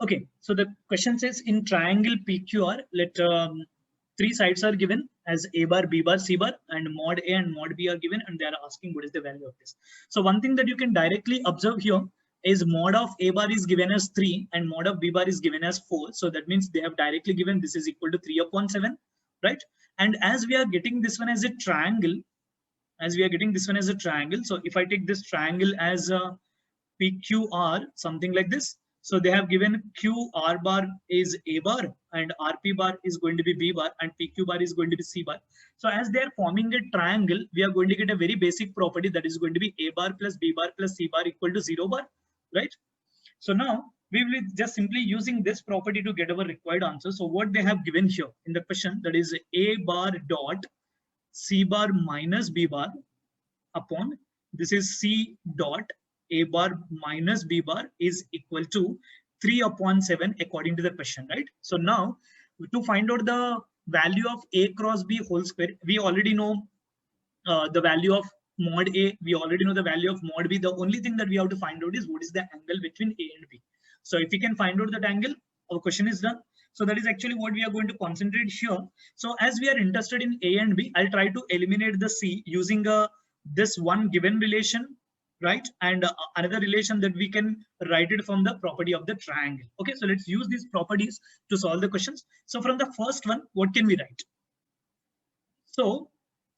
Okay, so the question says in triangle PQR, let three sides are given as A bar, B bar, C bar, and mod A and mod B are given, and they are asking what is the value of this. So one thing that you can directly observe here is mod of A bar is given as 3 and mod of B bar is given as 4. So that means they have directly given this is equal to 3 upon 7, right? And as we are getting this one as a triangle, so if I take this triangle as a PQR, something like this. So they have given QR bar is A bar and RP bar is going to be B bar and PQ bar is going to be C bar. So as they are forming a triangle, we are going to get a very basic property that is going to be A bar plus B bar plus C bar equal to 0 bar, right? So now we will be just simply using this property to get our required answer. So what they have given here in the question, that is A bar dot C bar minus B bar upon this is C dot A bar minus B bar is equal to 3 upon 7 according to the question, right? So now to find out the value of A cross B whole square, we already know the value of mod A, we already know the value of mod B. The only thing that we have to find out is what is the angle between A and B. So if we can find out that angle, our question is done. So that is actually what we are going to concentrate here. So as we are interested in A and B, I'll try to eliminate the C using this one given relation, right? And another relation that we can write it from the property of the triangle. Okay, so let's use these properties to solve the questions. So from the first one, what can we write? So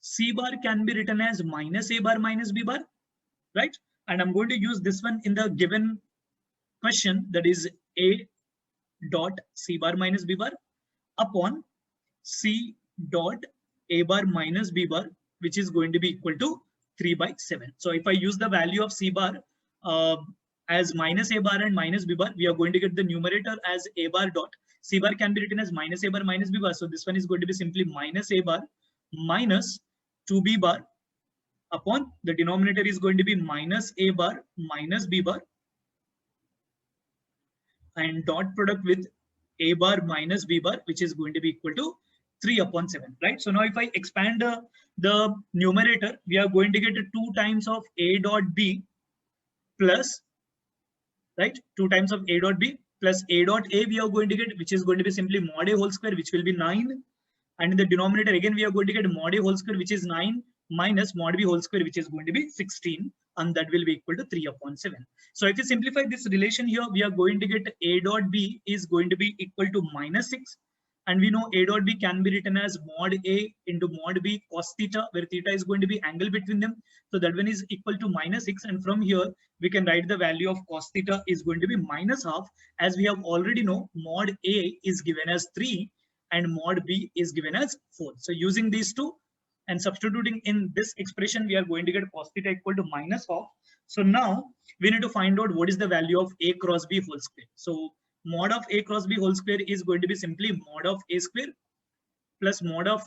C bar can be written as minus A bar minus B bar, right? And I'm going to use this one in the given question, that is A dot C bar minus B bar upon C dot A bar minus B bar, which is going to be equal to 3 by 7. So if I use the value of C bar as minus A bar and minus B bar, we are going to get the numerator as A bar dot. C bar can be written as minus A bar minus B bar. So this one is going to be simply minus A bar minus 2B bar upon the denominator is going to be minus A bar minus B bar and dot product with A bar minus B bar, which is going to be equal to 3 upon 7, right? So now if I expand the numerator, we are going to get 2 times of A dot B plus, right? 2 times of A dot B plus A dot A we are going to get, which is going to be simply mod A whole square, which will be 9. And in the denominator, again, we are going to get mod A whole square, which is 9 minus mod B whole square, which is going to be 16. And that will be equal to 3 upon 7. So if you simplify this relation here, we are going to get A dot B is going to be equal to minus 6. And we know A dot B can be written as mod A into mod B cos theta, where theta is going to be angle between them. So that one is equal to minus 6. And from here, we can write the value of cos theta is going to be minus half. As we have already know, mod A is given as 3 and mod B is given as 4. So using these two and substituting in this expression, we are going to get cos theta equal to minus half. So now we need to find out what is the value of A cross B whole square. So mod of A cross B whole square is going to be simply mod of A square plus mod of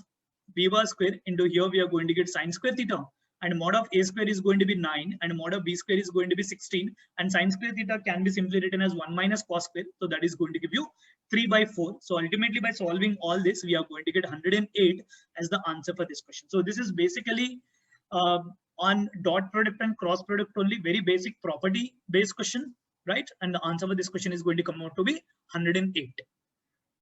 B bar square into here we are going to get sine square theta. And mod of A square is going to be 9 and mod of B square is going to be 16. And sine square theta can be simply written as 1 minus cos square. So that is going to give you 3 by 4. So ultimately by solving all this, we are going to get 108 as the answer for this question. So this is basically on dot product and cross product only, very basic property based question, right? And the answer for this question is going to come out to be 108.